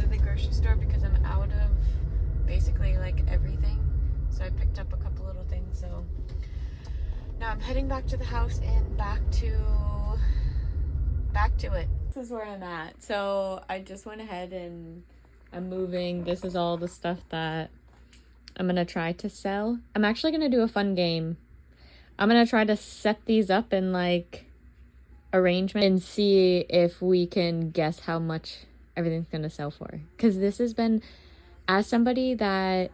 to the grocery store because I'm out of basically like everything. So I picked up a couple little things. So now I'm heading back to the house and back to it. This is where I'm at. So I just went ahead and I'm moving. This is all the stuff that I'm gonna try to sell. I'm actually gonna do a fun game. I'm gonna try to set these up in like arrangement and see if we can guess how much everything's gonna sell for. Because this has been, as somebody that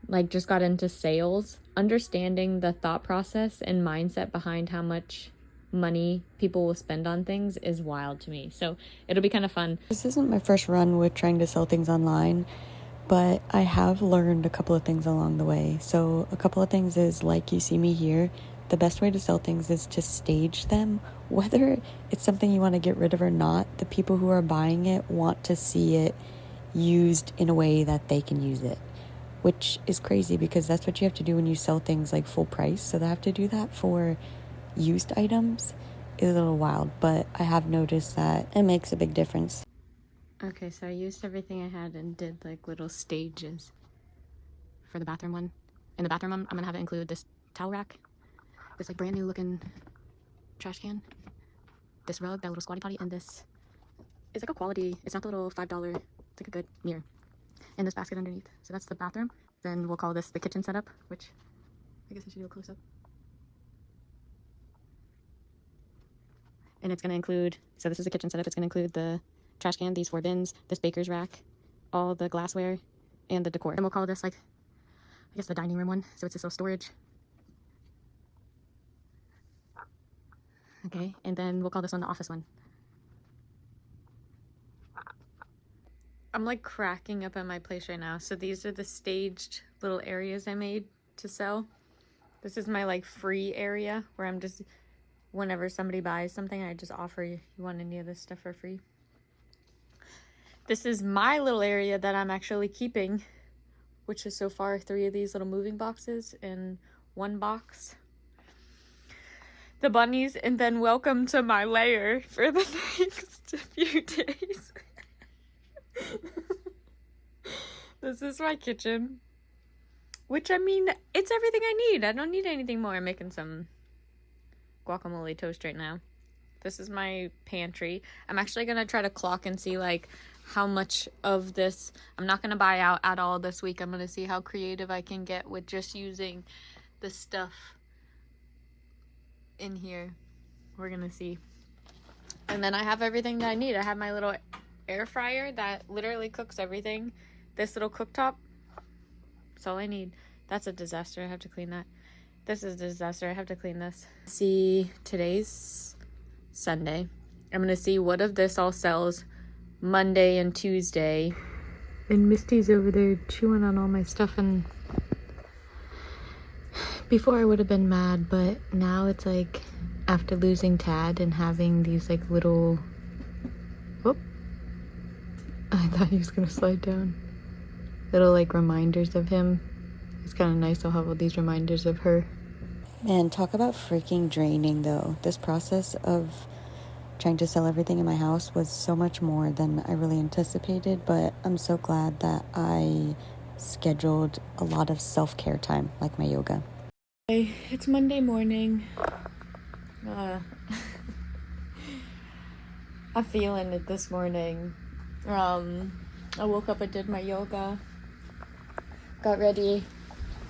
like just got into sales, understanding the thought process and mindset behind how much money people will spend on things is wild to me. So it'll be kind of fun. This isn't my first run with trying to sell things online, but I have learned a couple of things along the way. So a couple of things is, like you see me here, the best way to sell things is to stage them. Whether it's something you want to get rid of or not, the people who are buying it want to see it used in a way that they can use it, which is crazy because that's what you have to do when you sell things like full price. So they have to do that for used items is a little wild, but I have noticed that it makes a big difference. Okay, so I used everything I had and did like little stages for the bathroom one. In the bathroom one, I'm gonna have it include this towel rack, this like brand new looking trash can, this rug, that little squatty potty, and this is like a quality, it's not the little $5, it's like a good mirror, and this basket underneath. So that's the bathroom. Then we'll call this the kitchen setup, which I guess I should do a close up. And it's going to include, so this is the kitchen setup, it's going to include the trash can, these 4 bins, this baker's rack, all the glassware, and the decor. And we'll call this like, I guess the dining room one, so it's this little storage. Okay, and then we'll call this one the office one. I'm like cracking up at my place right now. So these are the staged little areas I made to sell. This is my like free area where I'm just, whenever somebody buys something, I just offer, you want any of this stuff for free. This is my little area that I'm actually keeping, which is so far 3 of these little moving boxes in 1 box. The bunnies, and then welcome to my lair for the next few days. This is my kitchen, which I mean, it's everything I need. I don't need anything more. I'm making some guacamole toast right now. This is my pantry. I'm actually gonna try to clock and see like how much of this I'm not gonna buy out at all this week. I'm gonna see how creative I can get with just using the stuff in here. We're gonna see. And then I have everything that I need. I have my little air fryer that literally cooks everything. This little cooktop, that's all I need. That's a disaster. I have to clean that. This is a disaster. I have to clean this. See, today's Sunday. I'm gonna see what of this all sells Monday and Tuesday. And Misty's over there chewing on all my stuff, and before I would have been mad, but now it's like after losing Tad and having these like little, whoop, I thought he was gonna slide down. Little like reminders of him. It's kind of nice. I'll have all these reminders of her. Man, talk about freaking draining though. This process of trying to sell everything in my house was so much more than I really anticipated, but I'm so glad that I scheduled a lot of self-care time, like my yoga. It's Monday morning. I'm feeling it this morning. I woke up, I did my yoga, got ready.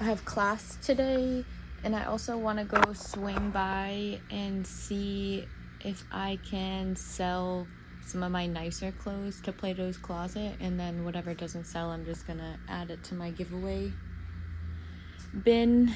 I have class today, and I also want to go swing by and see if I can sell some of my nicer clothes to Plato's Closet, and then whatever doesn't sell, I'm just gonna add it to my giveaway bin.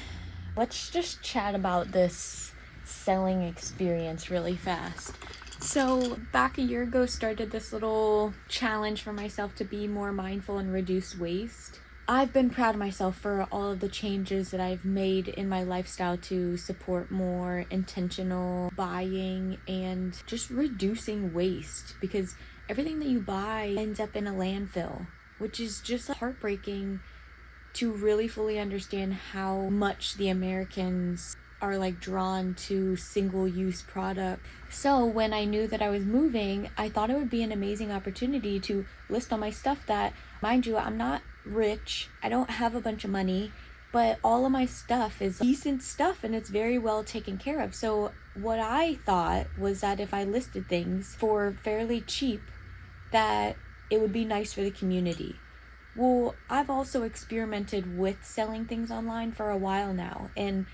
Let's just chat about this selling experience really fast. So back a year ago, started this little challenge for myself to be more mindful and reduce waste. I've been proud of myself for all of the changes that I've made in my lifestyle to support more intentional buying and just reducing waste, because everything that you buy ends up in a landfill, which is just heartbreaking to really fully understand how much the Americans are like drawn to single-use product. So when I knew that I was moving, I thought it would be an amazing opportunity to list all my stuff that, mind you, I'm not rich, I don't have a bunch of money, but all of my stuff is decent stuff and it's very well taken care of. So what I thought was that if I listed things for fairly cheap, that it would be nice for the community. Well, I've also experimented with selling things online for a while now, and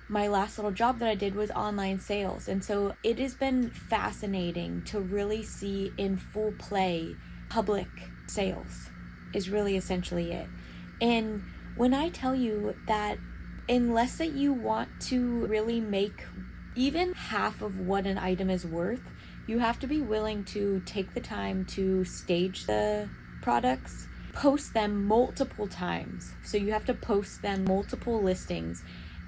my last little job that I did was online sales. And so it has been fascinating to really see in full play public sales is really essentially it. And when I tell you that unless that you want to really make even half of what an item is worth, you have to be willing to take the time to stage the products, post them multiple times. So you have to post them multiple listings,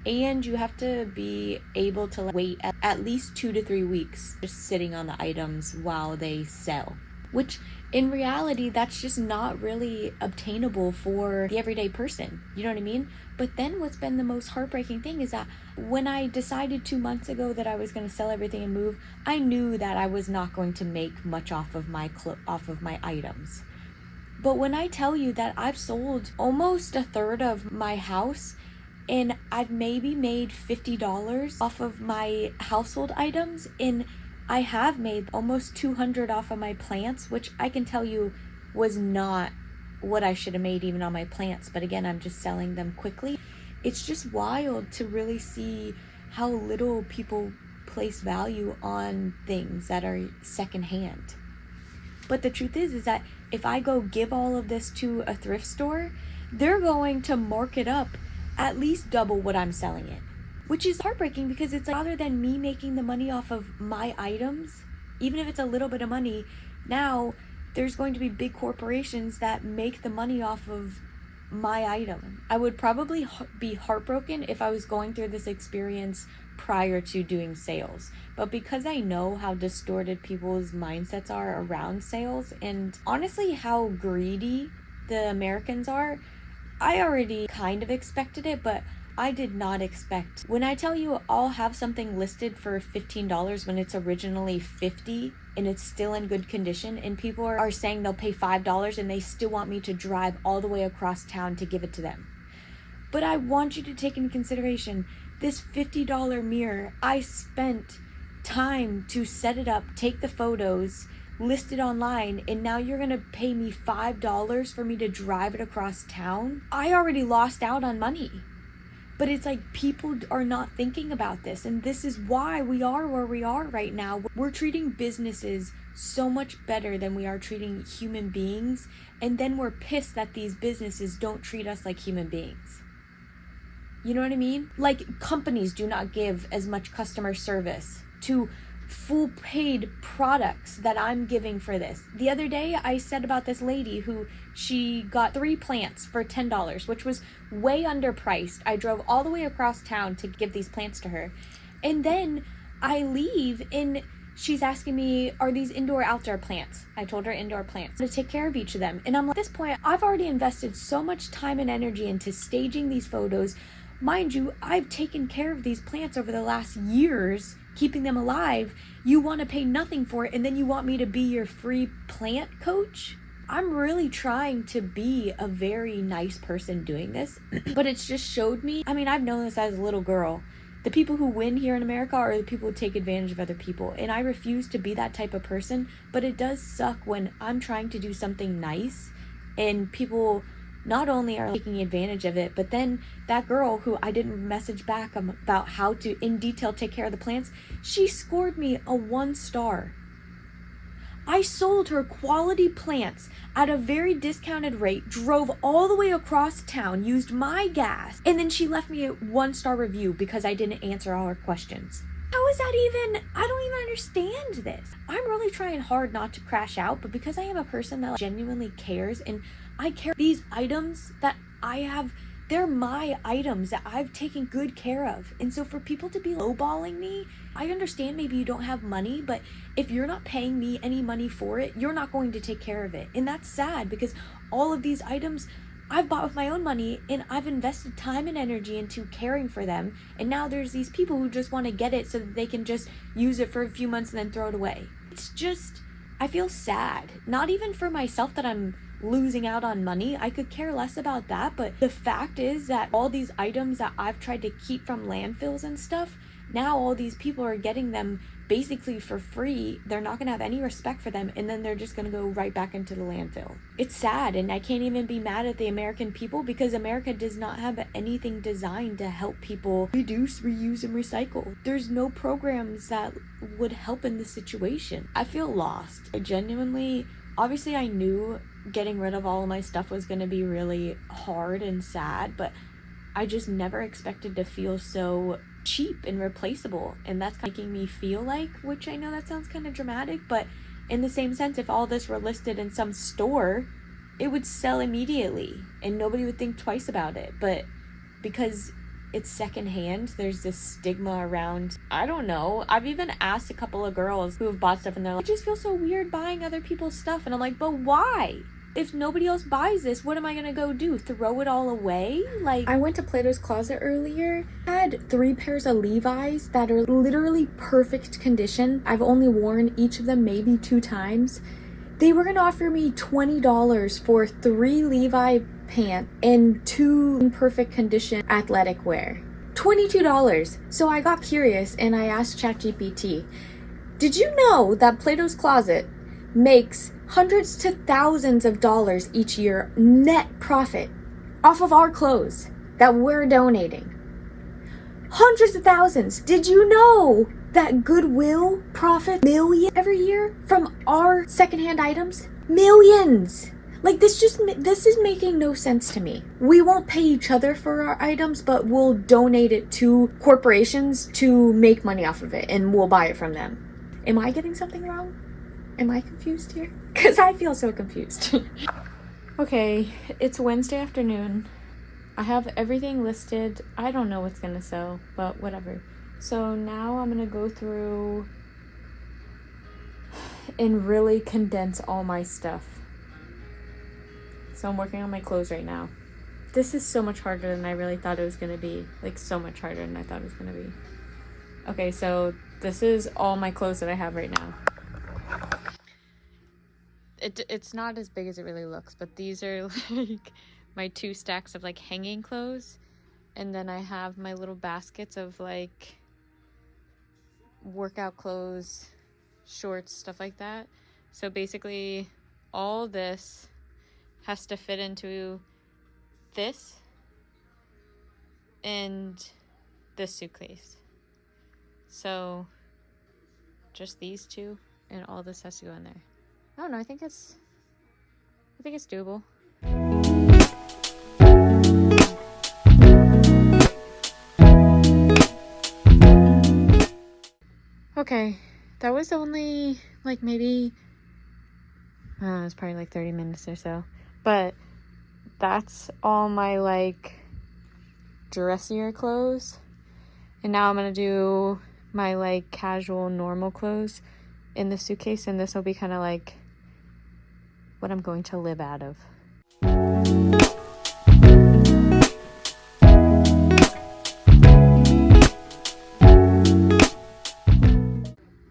and you have to be able to wait at least 2 to 3 weeks just sitting on the items while they sell, which in reality, that's just not really obtainable for the everyday person. You know what I mean? But then what's been the most heartbreaking thing is that when I decided 2 months ago that I was going to sell everything and move, I knew that I was not going to make much off of my items. But when I tell you that I've sold almost a third of my house, and I've maybe made $50 off of my household items, and I have made almost $200 off of my plants, which I can tell you was not what I should have made even on my plants. But again, I'm just selling them quickly. It's just wild to really see how little people place value on things that are secondhand. But the truth is that if I go give all of this to a thrift store, they're going to mark it up at least double what I'm selling it. Which is heartbreaking, because it's like, rather than me making the money off of my items, even if it's a little bit of money, now there's going to be big corporations that make the money off of my item. I would probably be heartbroken if I was going through this experience prior to doing sales. But because I know how distorted people's mindsets are around sales, and honestly how greedy the Americans are, I already kind of expected it, but I did not expect. When I tell you I'll have something listed for $15 when it's originally $50 and it's still in good condition, and people are saying they'll pay $5 and they still want me to drive all the way across town to give it to them. But I want you to take into consideration this $50 mirror. I spent time to set it up, take the photos, list it online, and now you're gonna pay me $5 for me to drive it across town? I already lost out on money. But it's like people are not thinking about this, and this is why we are where we are right now. We're treating businesses so much better than we are treating human beings, and then we're pissed that these businesses don't treat us like human beings. You know what I mean? Like, companies do not give as much customer service to full paid products that I'm giving for this. The other day I said about this lady who she got 3 plants for $10, which was way underpriced. I drove all the way across town to give these plants to her. And then I leave and she's asking me, are these indoor outdoor plants? I told her indoor plants. To take care of each of them. And I'm like, at this point, I've already invested so much time and energy into staging these photos. Mind you, I've taken care of these plants over the last years, keeping them alive. You want to pay nothing for it, and then you want me to be your free plant coach? I'm really trying to be a very nice person doing this, but it's just showed me, I mean, I've known this as a little girl. The people who win here in America are the people who take advantage of other people, and I refuse to be that type of person. But it does suck when I'm trying to do something nice and people not only are taking advantage of it, but then that girl who I didn't message back about how to in detail take care of the plants, she scored me a 1 star. I sold her quality plants at a very discounted rate, drove all the way across town, used my gas, and then she left me a 1-star review because I didn't answer all her questions. How is that even? I don't even understand this. I'm really trying hard not to crash out, but because I am a person that genuinely cares, and I care, these items that I have, they're my items that I've taken good care of. And so for people to be lowballing me, I understand maybe you don't have money, but if you're not paying me any money for it, you're not going to take care of it. And that's sad because all of these items, I've bought with my own money, and I've invested time and energy into caring for them, and now there's these people who just want to get it so that they can just use it for a few months and then throw it away. It's just, I feel sad. Not even for myself that I'm losing out on money. I could care less about that, but the fact is that all these items that I've tried to keep from landfills and stuff, now all these people are getting them basically for free. They're not going to have any respect for them, and then they're just going to go right back into the landfill. It's sad, and I can't even be mad at the American people because America does not have anything designed to help people reduce, reuse, and recycle. There's no programs that would help in this situation. I feel lost. I genuinely, obviously I knew getting rid of all of my stuff was going to be really hard and sad, but I just never expected to feel so cheap and replaceable, and that's making me feel like, which I know that sounds kind of dramatic, but in the same sense, if all this were listed in some store, it would sell immediately and nobody would think twice about it. But because it's secondhand, there's this stigma around, I don't know. I've even asked a couple of girls who have bought stuff and they're like, I just feel so weird buying other people's stuff. And I'm like, but why? If nobody else buys this, what am I gonna go do? Throw it all away? Like, I went to Plato's Closet earlier, had 3 pairs of Levi's that are literally perfect condition. I've only worn each of them maybe 2 times. They were gonna offer me $20 for 3 Levi pants and 2 in perfect condition athletic wear. $22. So I got curious and I asked ChatGPT, did you know that Plato's Closet makes hundreds to thousands of dollars each year net profit off of our clothes that we're donating? Hundreds of thousands. Did you know that Goodwill profits millions every year from our secondhand items? Millions. Like, this is making no sense to me. We won't pay each other for our items, but we'll donate it to corporations to make money off of it, and we'll buy it from them. Am I getting something wrong? Am I confused here? Because I feel so confused. Okay, it's Wednesday afternoon. I have everything listed. I don't know what's gonna sell, but whatever. So now I'm gonna go through and really condense all my stuff. So I'm working on my clothes right now. This is so much harder than I really thought it was gonna be. Like, so much harder than I thought it was gonna be. Okay, so this is all my clothes that I have right now. It's not as big as it really looks, but these are like my 2 stacks of like hanging clothes, and then I have my little baskets of like workout clothes, shorts, stuff like that. So basically all this has to fit into this and this suitcase. So just these 2 and all this has to go in there. I don't know, I think it's doable. Okay, that was only like maybe, it was probably like 30 minutes or so. But that's all my like dressier clothes. And now I'm gonna do my like casual normal clothes in the suitcase, and this will be kind of like what I'm going to live out of.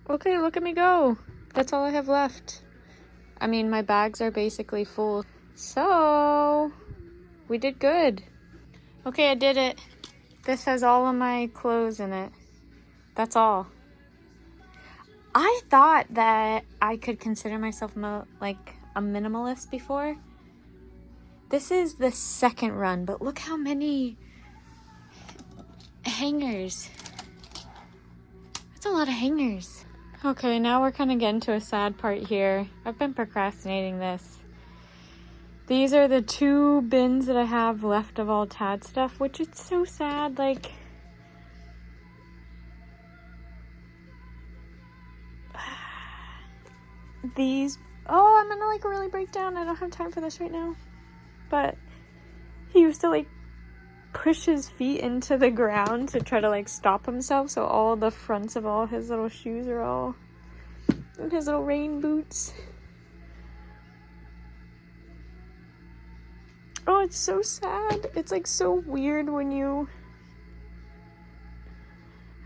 Okay, look at me go. That's all I have left. I mean, my bags are basically full. So, we did good. Okay, I did it. This has all of my clothes in it. That's all. I thought that I could consider myself like a minimalist before. This is the second run, but look how many hangers. That's a lot of hangers. Okay, now we're kind of getting to a sad part here. I've been procrastinating this. These are the 2 bins that I have left of all Tad stuff, which is so sad. Like, these, oh, I'm gonna like really break down. I don't have time for this right now. But he used to like push his feet into the ground to try to like stop himself, so all the fronts of all his little shoes are all in his little rain boots. Oh, it's so sad. It's like so weird when you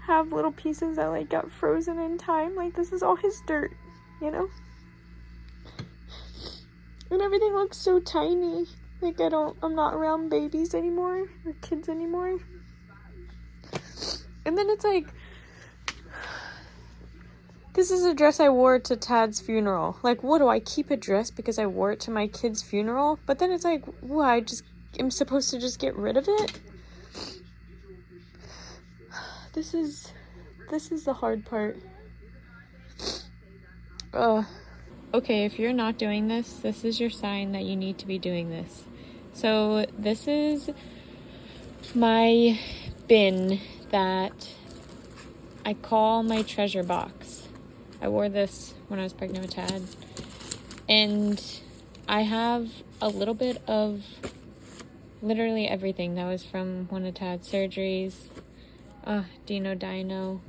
have little pieces that like got frozen in time. Like this is all his dirt, you know? And everything looks so tiny. Like I'm not around babies anymore or kids anymore. And then it's like, this is a dress I wore to Tad's funeral. Like, what, do I keep a dress because I wore it to my kid's funeral? But then it's like, what, I just am supposed to just get rid of it? This is the hard part. Okay, if you're not doing this, this is your sign that you need to be doing this. So this is my bin that I call my treasure box. I wore this when I was pregnant with Tad. And I have a little bit of literally everything that was from one of Tad's surgeries. Dino.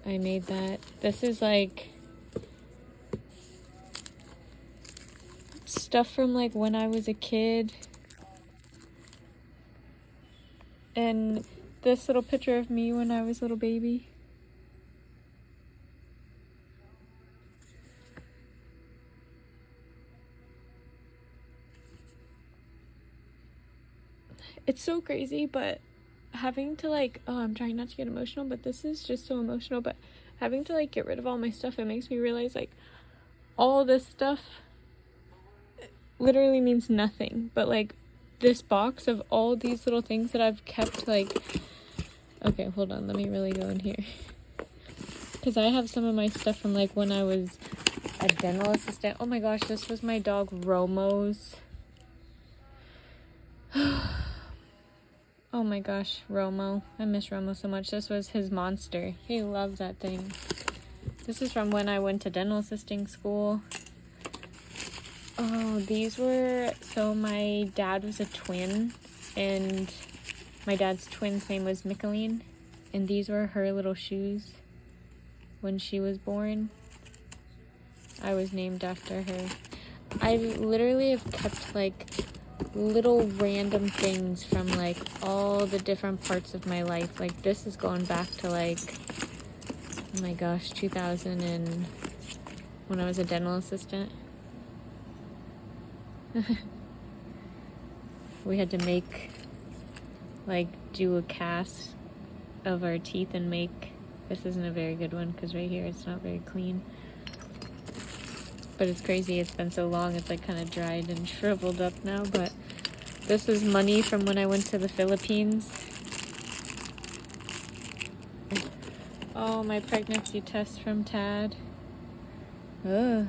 I made that. This is like stuff from like when I was a kid. And this little picture of me when I was a little baby. It's so crazy, but having to like, I'm trying not to get emotional, but this is just so emotional, but having to like get rid of all my stuff, it makes me realize like all this stuff literally means nothing, but like this box of all these little things that I've kept, like, okay, hold on, let me really go in here, because I have some of my stuff from like when I was a dental assistant. Oh my gosh, this was my dog Romo's. Oh my gosh, Romo. I miss Romo so much. This was his monster. He loved that thing. This is from when I went to dental assisting school. Oh, these were... So my dad was a twin, and my dad's twin's name was Micheline, and these were her little shoes when she was born. I was named after her. I literally have kept, like, little random things from like all the different parts of my life. Like this is going back to like, oh my gosh, 2000 and when I was a dental assistant. We had to make, like, do a cast of our teeth and make, this isn't a very good one because right here it's not very clean. But it's crazy, it's been so long, it's like kind of dried and shriveled up now. But this is money from when I went to the Philippines. Oh, my pregnancy test from Tad. Ugh.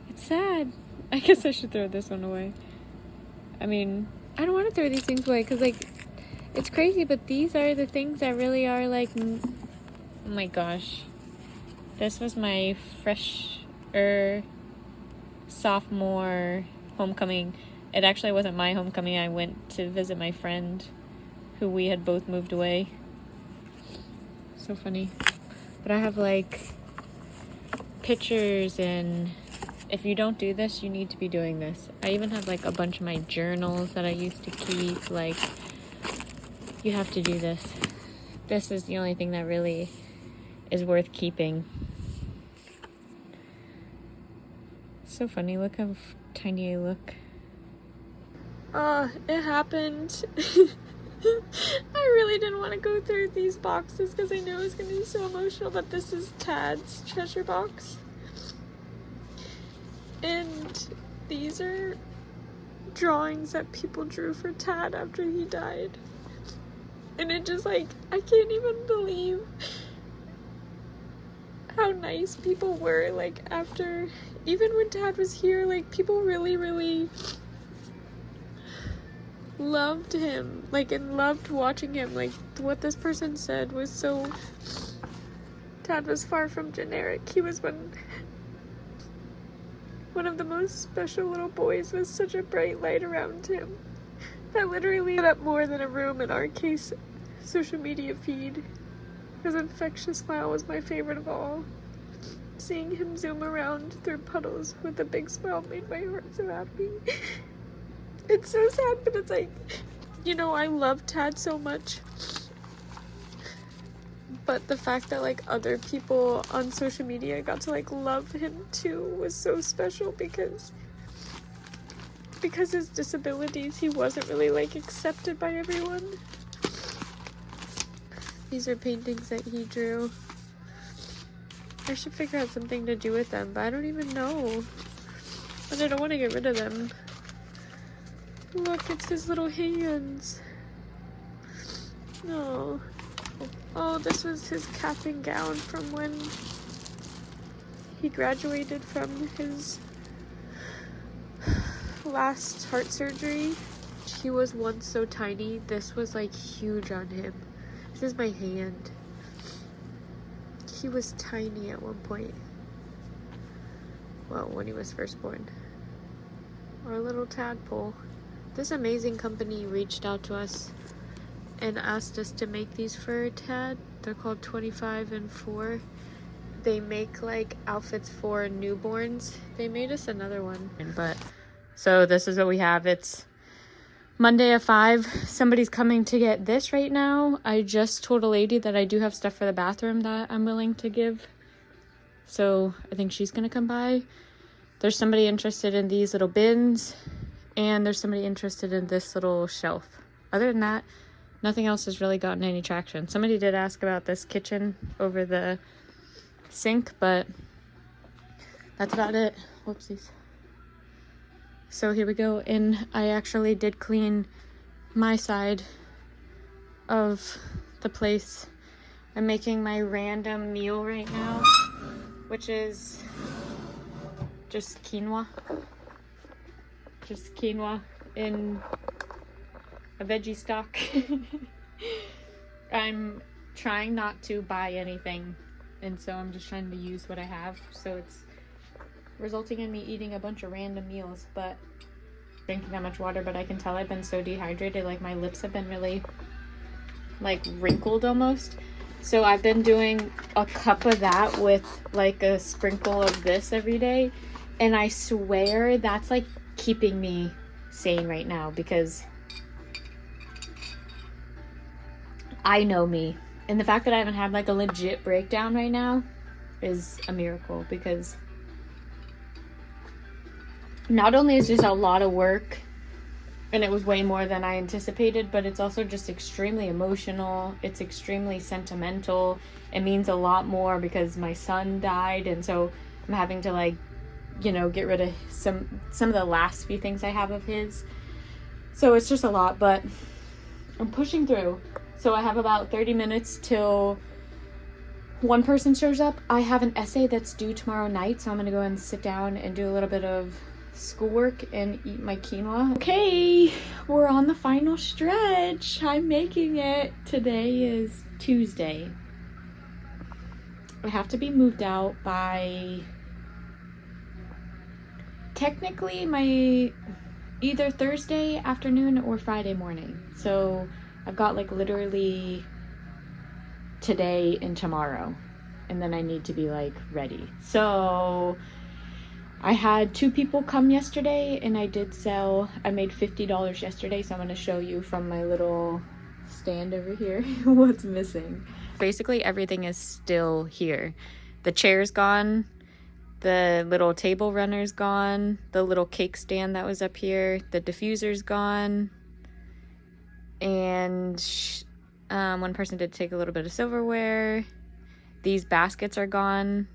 It's sad. I guess I should throw this one away. I mean, I don't want to throw these things away because, like, it's crazy, but these are the things that really are, like, oh my gosh. This was my sophomore homecoming. It actually wasn't my homecoming. I went to visit my friend who we had both moved away. So funny. But I have like pictures, and if you don't do this, you need to be doing this. I even have like a bunch of my journals that I used to keep. Like, you have to do this. This is the only thing that really is worth keeping. So funny, look how tiny I look. It happened. I really didn't want to go through these boxes because I knew it was going to be so emotional, but this is Tad's treasure box. And these are drawings that people drew for Tad after he died. And it just, like, I can't even believe how nice people were, like, after, even when Tad was here, like, people really, really loved him, like, and loved watching him. Like, what this person said was so, Tad was far from generic. He was one of the most special little boys with such a bright light around him that literally lit up more than a room in our case social media feed. His infectious smile was my favorite of all. Seeing him zoom around through puddles with a big smile made my heart so happy. It's so sad, but it's like, you know, I love Tad so much. But the fact that like other people on social media got to like love him too was so special because his disabilities, he wasn't really like accepted by everyone. These are paintings that he drew. I should figure out something to do with them, but I don't even know. And I don't want to get rid of them. Look, it's his little hands. No. Oh, this was his cap and gown from when he graduated from his last heart surgery. He was once so tiny. This was like huge on him. This is my hand. He was tiny at one point. Well, when he was first born. Our little tadpole. This amazing company reached out to us and asked us to make these for Tad. They're called 25 and 4. They make like outfits for newborns. They made us another one. But so this is what we have. It's Monday at 5. Somebody's coming to get this right now. I just told a lady that I do have stuff for the bathroom that I'm willing to give. So I think she's gonna come by. There's somebody interested in these little bins, and there's somebody interested in this little shelf. Other than that, nothing else has really gotten any traction. Somebody did ask about this kitchen over the sink, but that's about it. Whoopsies. So here we go, and I actually did clean my side of the place. I'm making my random meal right now, which is just quinoa. Just quinoa in a veggie stock. I'm trying not to buy anything, and so I'm just trying to use what I have, so it's resulting in me eating a bunch of random meals, but drinking that much water. But I can tell I've been so dehydrated, like my lips have been really like wrinkled almost. So I've been doing a cup of that with like a sprinkle of this every day, and I swear that's like keeping me sane right now, because I know me, and the fact that I haven't had like a legit breakdown right now is a miracle, because not only is this a lot of work, and it was way more than I anticipated, but it's also just extremely emotional. It's extremely sentimental. It means a lot more because my son died, and so I'm having to like, you know, get rid of some of the last few things I have of his. So it's just a lot, but I'm pushing through. So I have about 30 minutes till one person shows up. I have an essay that's due tomorrow night, so I'm gonna go and sit down and do a little bit of schoolwork and eat my quinoa. Okay, we're on the final stretch. I'm making it. Today is Tuesday. I have to be moved out by technically my either Thursday afternoon or Friday morning. So I've got like literally today and tomorrow, and then I need to be like ready. So I had 2 people come yesterday, and I did sell, I made $50 yesterday, so I'm going to show you from my little stand over here what's missing. Basically everything is still here. The chair's gone, the little table runner's gone, the little cake stand that was up here, the diffuser's gone, and one person did take a little bit of silverware. These baskets are gone.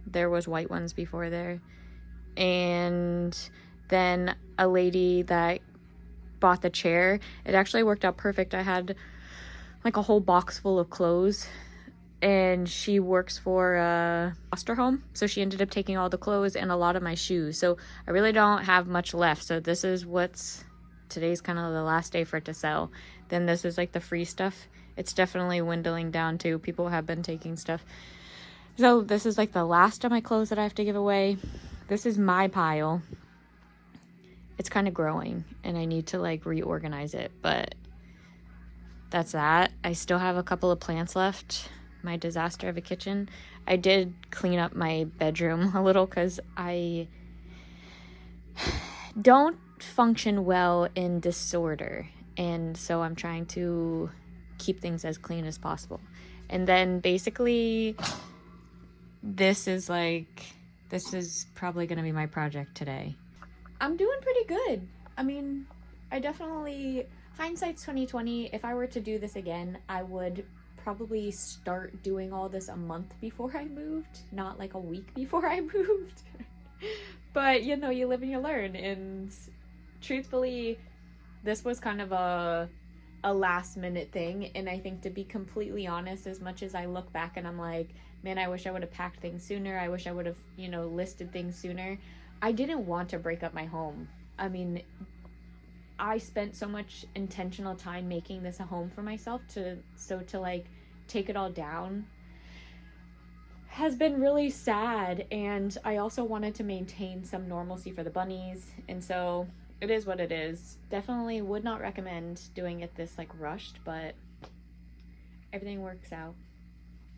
There was white ones before there. And then a lady that bought the chair, it actually worked out perfect. I had like a whole box full of clothes, and she works for a foster home, so she ended up taking all the clothes and a lot of my shoes. So I really don't have much left. So this is today's kind of the last day for it to sell. Then this is like the free stuff. It's definitely dwindling down too. People have been taking stuff. So this is like the last of my clothes that I have to give away. This is my pile. It's kind of growing, and I need to like reorganize it, but that's that. I still have a couple of plants left. my disaster of a kitchen. I did clean up my bedroom a little because I don't function well in disorder, and so I'm trying to keep things as clean as possible. And then basically this is probably gonna be my project today. I'm doing pretty good. I mean, I definitely, hindsight's 2020. If I were to do this again, I would probably start doing all this a month before I moved, not like a week before I moved. But you know, you live and you learn, and truthfully, this was kind of a last minute thing. And I think, to be completely honest, as much as I look back and I'm like, man, I wish I would have packed things sooner, I wish I would have, you know, listed things sooner, I didn't want to break up my home. I mean, I spent so much intentional time making this a home for myself, to like take it all down has been really sad. And I also wanted to maintain some normalcy for the bunnies, and so it is what it is. Definitely would not recommend doing it this like rushed, but everything works out.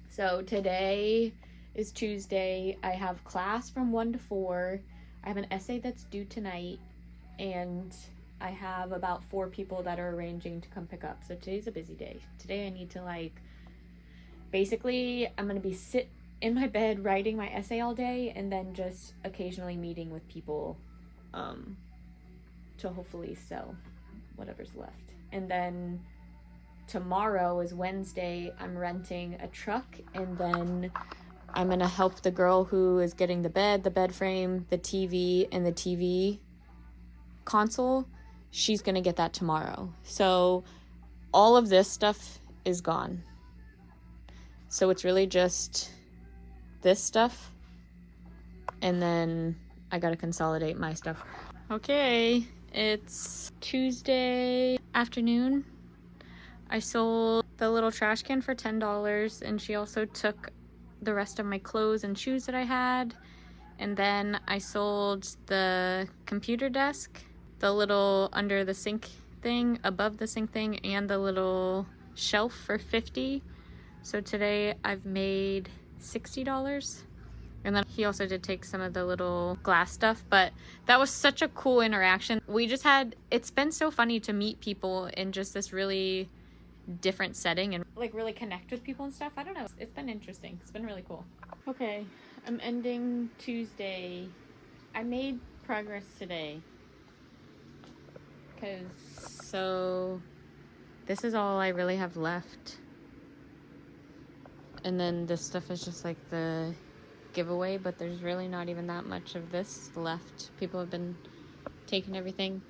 So today is Tuesday. I have class from 1 to 4. I have an essay that's due tonight, and I have about 4 people that are arranging to come pick up. So today's a busy day. Today I need to basically I'm going to be sit in my bed writing my essay all day, and then just occasionally meeting with people to hopefully sell whatever's left. And then tomorrow is Wednesday. I'm renting a truck, and then I'm gonna help the girl who is getting the bed frame, the TV, and the TV console. She's gonna get that tomorrow. So all of this stuff is gone. So it's really just this stuff, and then I gotta consolidate my stuff. Okay, it's Tuesday afternoon. I sold the little trash can for $10, and she also took the rest of my clothes and shoes that I had. And then I sold the computer desk, the little under the sink thing, above the sink thing, and the little shelf for $50. So today I've made $60. And then he also did take some of the little glass stuff, but that was such a cool interaction. It's been so funny to meet people in just this really different setting and like really connect with people and stuff. I don't know. It's been interesting. It's been really cool. Okay, I'm ending Tuesday. I made progress today. So this is all I really have left. And then this stuff is just like the giveaway, but there's really not even that much of this left. People have been taking everything.